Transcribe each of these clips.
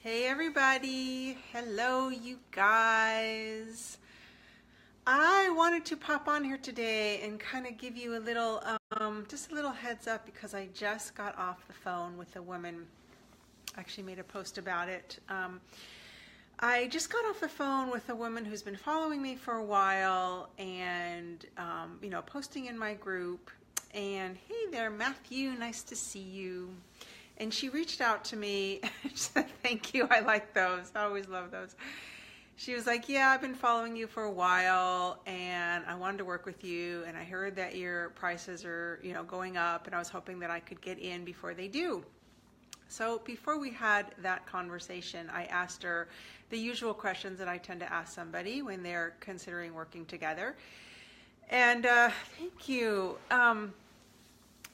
Hey everybody, hello you guys. I wanted to pop on here today and kind of give you a little, just a little heads up because I just got off the phone with a woman. I actually made a post about it. I just got off the phone with a woman who's been following me for a while and, posting in my group. And hey there, Matthew, nice to see you. And she reached out to me. She said, thank you. I like those. I always love those. She was like, yeah, I've been following you for a while and I wanted to work with you. And I heard that your prices are, going up and I was hoping that I could get in before they do. So before we had that conversation, I asked her the usual questions that I tend to ask somebody when they're considering working together. And thank you.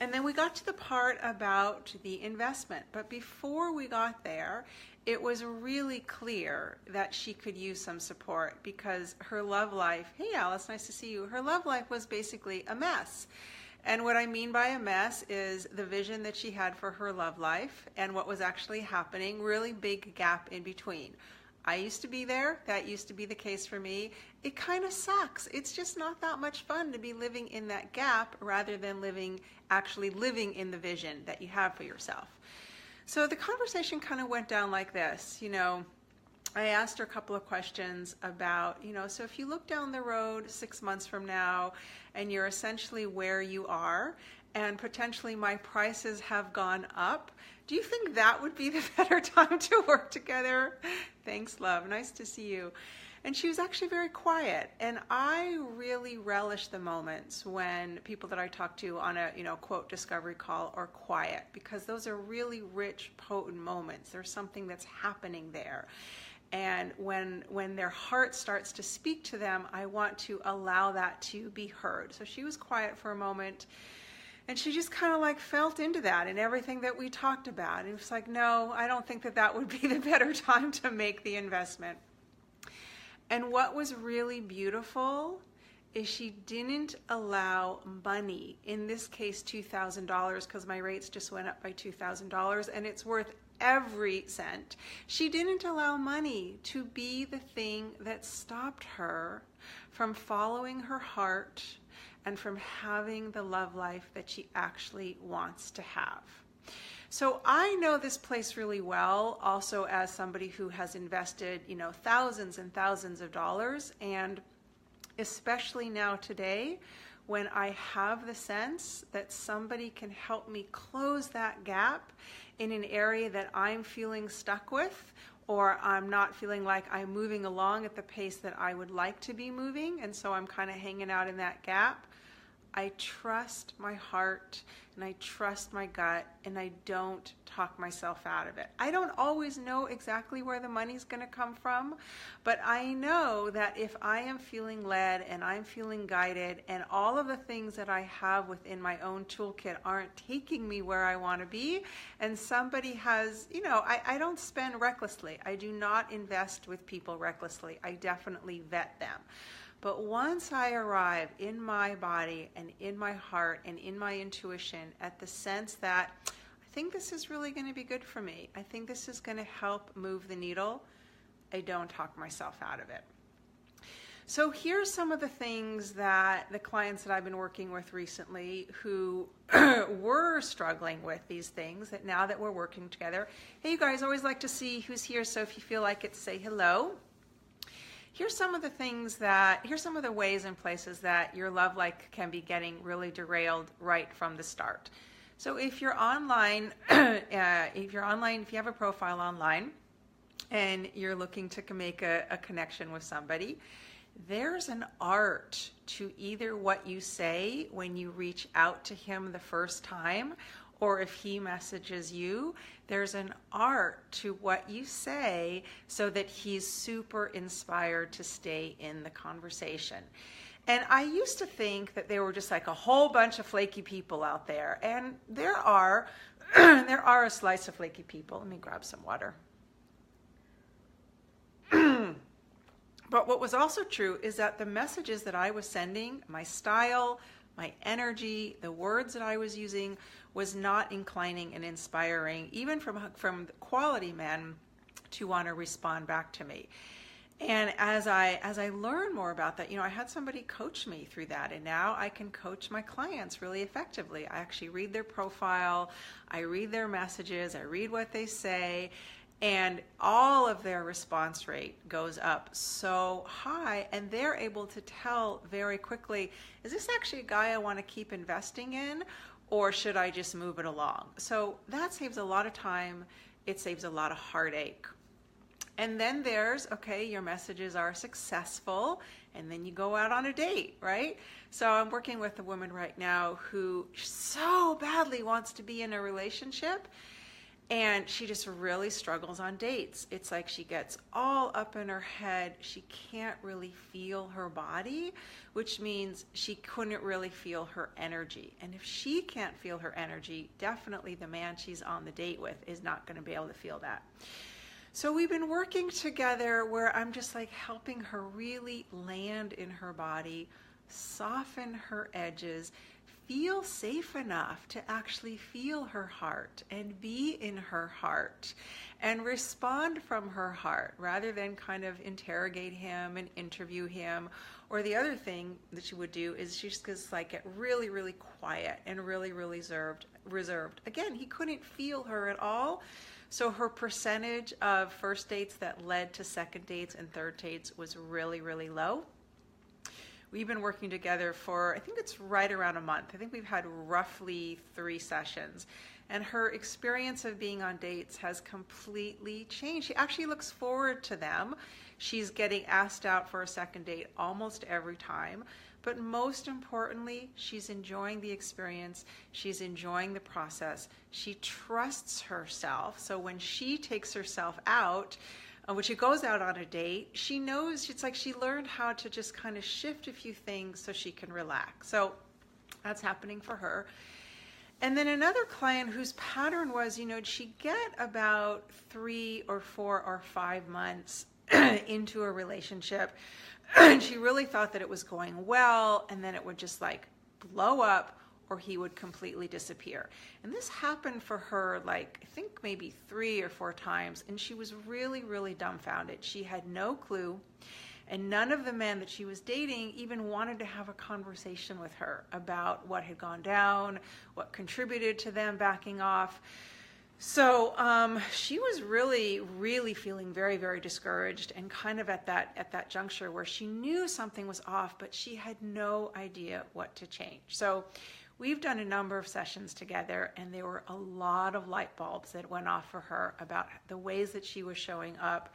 And then we got to the part about the investment. But before we got there, it was really clear that she could use some support because her love life, hey Alice, nice to see you. Her love life was basically a mess. And what I mean by a mess is the vision that she had for her love life and what was actually happening, really big gap in between. I used to be there. That used to be the case for me. It kind of sucks. It's just not that much fun to be living in that gap rather than actually living in the vision that you have for yourself. So the conversation kind of went down like this. I asked her a couple of questions about, so if you look down the road 6 months from now and you're essentially where you are and potentially my prices have gone up, do you think that would be the better time to work together? Thanks, love. Nice to see you. And she was actually very quiet. And I really relish the moments when people that I talk to on a, quote, discovery call are quiet because those are really rich, potent moments. There's something that's happening there. And when their heart starts to speak to them, I want to allow that to be heard. So she was quiet for a moment. And she just kind of felt into that and everything that we talked about. And it was like, no, I don't think that would be the better time to make the investment. And what was really beautiful is she didn't allow money, in this case $2,000, because my rates just went up by $2,000 and it's worth every cent. She didn't allow money to be the thing that stopped her from following her heart and from having the love life that she actually wants to have. So I know this place really well, also as somebody who has invested, thousands and thousands of dollars, and especially now today, when I have the sense that somebody can help me close that gap in an area that I'm feeling stuck with, or I'm not feeling like I'm moving along at the pace that I would like to be moving, and so I'm kind of hanging out in that gap. I trust my heart and I trust my gut and I don't talk myself out of it. I don't always know exactly where the money's going to come from, but I know that if I am feeling led and I'm feeling guided and all of the things that I have within my own toolkit aren't taking me where I want to be, and somebody has, I don't spend recklessly. I do not invest with people recklessly. I definitely vet them. But once I arrive in my body and in my heart and in my intuition at the sense that I think this is really going to be good for me, I think this is going to help move the needle, I don't talk myself out of it. So here's some of the things that the clients that I've been working with recently who were struggling with these things, that now that we're working together. Hey, you guys, always like to see who's here, so if you feel like it, say hello. Here's some of the ways and places that your love life can be getting really derailed right from the start. So if you're online, if you have a profile online and you're looking to make a connection with somebody, there's an art to either what you say when you reach out to him the first time, or if he messages you, there's an art to what you say so that he's super inspired to stay in the conversation. And I used to think that there were just a whole bunch of flaky people out there. And there are a slice of flaky people. Let me grab some water. But what was also true is that the messages that I was sending, my style, my energy, the words that I was using was not inclining and inspiring, even from quality men to want to respond back to me. And as I learn more about that, I had somebody coach me through that, and now I can coach my clients really effectively. I actually read their profile, I read their messages, I read what they say, and all of their response rate goes up so high, and they're able to tell very quickly, is this actually a guy I want to keep investing in, or should I just move it along? So that saves a lot of time, it saves a lot of heartache. And then there's, okay, your messages are successful, and then you go out on a date, right? So I'm working with a woman right now who so badly wants to be in a relationship, and she just really struggles on dates. It's like she gets all up in her head. She can't really feel her body, which means she couldn't really feel her energy. And if she can't feel her energy, definitely the man she's on the date with is not going to be able to feel that. So we've been working together where I'm just like helping her really land in her body, soften her edges, feel safe enough to actually feel her heart and be in her heart and respond from her heart rather than kind of interrogate him and interview him. Or the other thing that she would do is she just gets like get really, really quiet and really, really reserved. Again, he couldn't feel her at all. So her percentage of first dates that led to second dates and third dates was really, really low. We've been working together for, I think it's right around a month. I think we've had roughly 3 sessions. And her experience of being on dates has completely changed. She actually looks forward to them. She's getting asked out for a second date almost every time. But most importantly, she's enjoying the experience. She's enjoying the process. She trusts herself. So when she takes herself out, when she goes out on a date, she knows, it's like she learned how to just kind of shift a few things so she can relax. So that's happening for her. And then another client whose pattern was, she'd get about 3 or 4 or 5 months into a relationship, and she really thought that it was going well, and then it would just like blow up, or he would completely disappear. And this happened for her like, I think maybe 3 or 4 times, and she was really, really dumbfounded. She had no clue, and none of the men that she was dating even wanted to have a conversation with her about what had gone down, what contributed to them backing off. So she was really, really feeling very, very discouraged, and kind of at that juncture where she knew something was off, but she had no idea what to change. So we've done a number of sessions together, and there were a lot of light bulbs that went off for her about the ways that she was showing up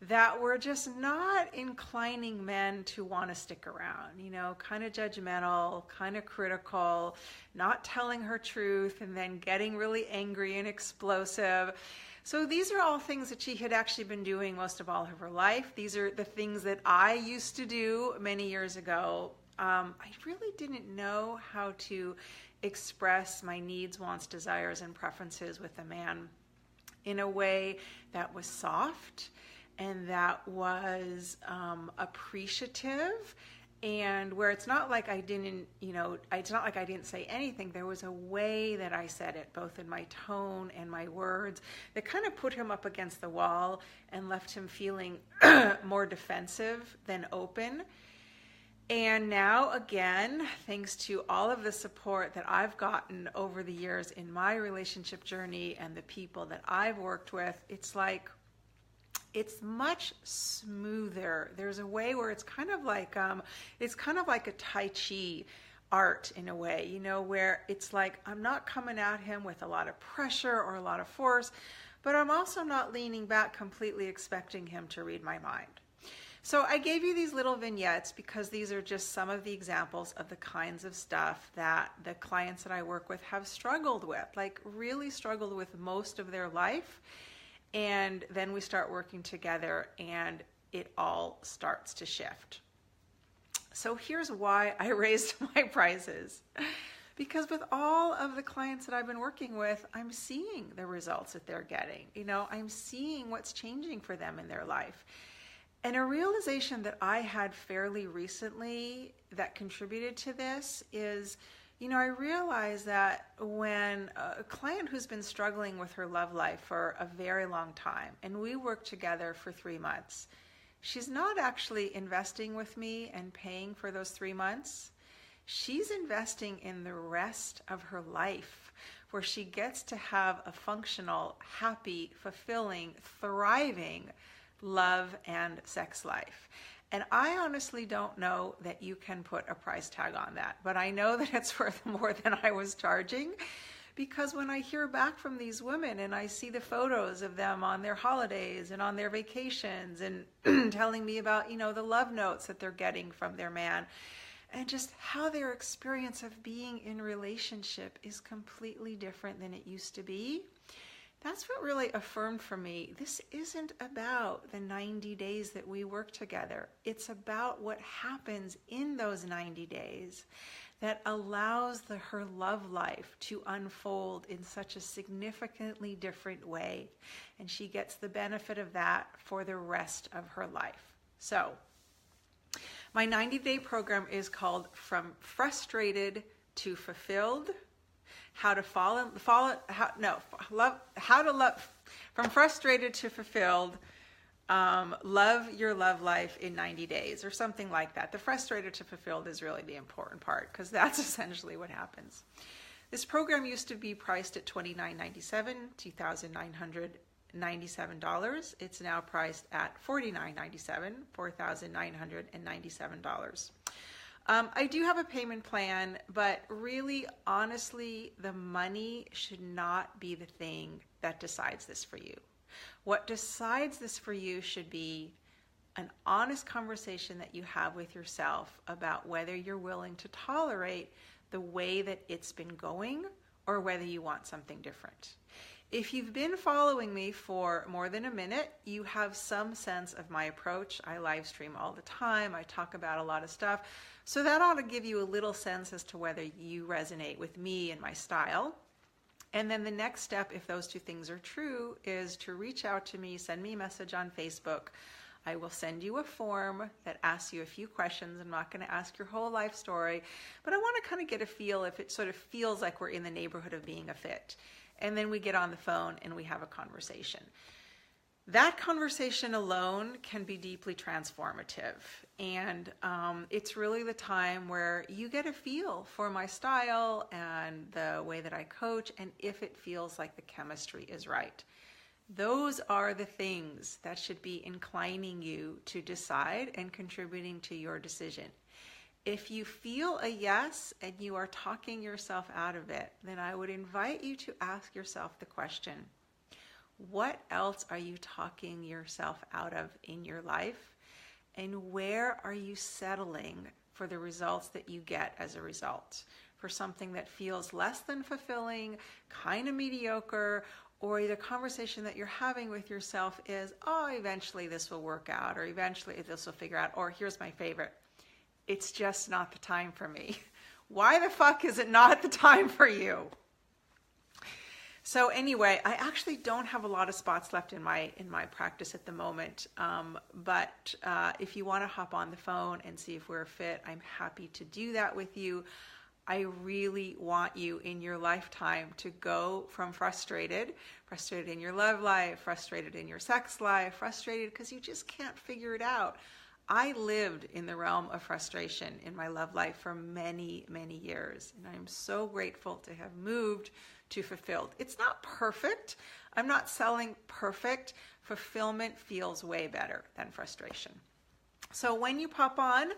that were just not inclining men to want to stick around, kind of judgmental, kind of critical, not telling her truth, and then getting really angry and explosive. So these are all things that she had actually been doing most of all of her life. These are the things that I used to do many years ago. I really didn't know how to express my needs, wants, desires, and preferences with a man in a way that was soft and that was appreciative, and where it's not like I didn't, it's not like I didn't say anything. There was a way that I said it, both in my tone and my words, that kind of put him up against the wall and left him feeling more defensive than open. And now, again, thanks to all of the support that I've gotten over the years in my relationship journey and the people that I've worked with, it's like, it's much smoother. There's a way where it's kind of like a Tai Chi art in a way, where it's like I'm not coming at him with a lot of pressure or a lot of force, but I'm also not leaning back completely expecting him to read my mind. So I gave you these little vignettes because these are just some of the examples of the kinds of stuff that the clients that I work with have struggled with, like really struggled with most of their life. And then we start working together and it all starts to shift. So here's why I raised my prices. Because with all of the clients that I've been working with, I'm seeing the results that they're getting. I'm seeing what's changing for them in their life. And a realization that I had fairly recently that contributed to this is I realize that when a client who's been struggling with her love life for a very long time, and we work together for 3 months, she's not actually investing with me and paying for those 3 months. She's investing in the rest of her life, where she gets to have a functional, happy, fulfilling, thriving love and sex life. And I honestly don't know that you can put a price tag on that, but I know that it's worth more than I was charging, because when I hear back from these women and I see the photos of them on their holidays and on their vacations and telling me about, the love notes that they're getting from their man, and just how their experience of being in relationship is completely different than it used to be. That's what really affirmed for me, this isn't about the 90 days that we work together. It's about what happens in those 90 days that allows her love life to unfold in such a significantly different way. And she gets the benefit of that for the rest of her life. So, my 90-day program is called From Frustrated to Fulfilled. From frustrated to fulfilled, love your love life in 90 days or something like that. The frustrated to fulfilled is really the important part, because that's essentially what happens. This program used to be priced at $29.97, $2,997. It's now priced at $49.97, $4,997. I do have a payment plan, but really, honestly, the money should not be the thing that decides this for you. What decides this for you should be an honest conversation that you have with yourself about whether you're willing to tolerate the way that it's been going or whether you want something different. If you've been following me for more than a minute, you have some sense of my approach. I live stream all the time. I talk about a lot of stuff. So that ought to give you a little sense as to whether you resonate with me and my style. And then the next step, if those two things are true, is to reach out to me, send me a message on Facebook. I will send you a form that asks you a few questions. I'm not going to ask your whole life story, but I want to kind of get a feel if it sort of feels like we're in the neighborhood of being a fit. And then we get on the phone and we have a conversation. That conversation alone can be deeply transformative. And it's really the time where you get a feel for my style and the way that I coach, and if it feels like the chemistry is right. Those are the things that should be inclining you to decide and contributing to your decision. If you feel a yes and you are talking yourself out of it, then I would invite you to ask yourself the question, what else are you talking yourself out of in your life? And where are you settling for the results that you get as a result? For something that feels less than fulfilling, kind of mediocre, or the conversation that you're having with yourself is, oh, eventually this will work out, or eventually this will figure out, or here's my favorite, it's just not the time for me. Why the fuck is it not the time for you? So anyway, I actually don't have a lot of spots left in my practice at the moment, but if you want to hop on the phone and see if we're a fit, I'm happy to do that with you. I really want you in your lifetime to go from frustrated in your love life, frustrated in your sex life, frustrated because you just can't figure it out. I lived in the realm of frustration in my love life for many, many years, and I'm so grateful to have moved to fulfilled. It's not perfect. I'm not selling perfect. Fulfillment feels way better than frustration. So when you pop on,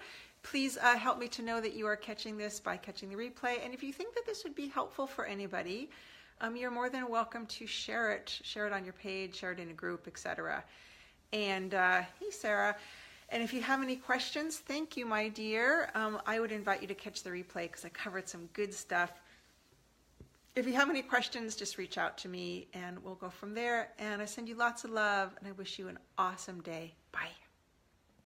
please help me to know that you are catching this by catching the replay. And if you think that this would be helpful for anybody, you're more than welcome to share it on your page, share it in a group, etc. And hey, Sarah. And if you have any questions, thank you, my dear. I would invite you to catch the replay because I covered some good stuff. If you have any questions, just reach out to me and we'll go from there. And I send you lots of love and I wish you an awesome day. Bye.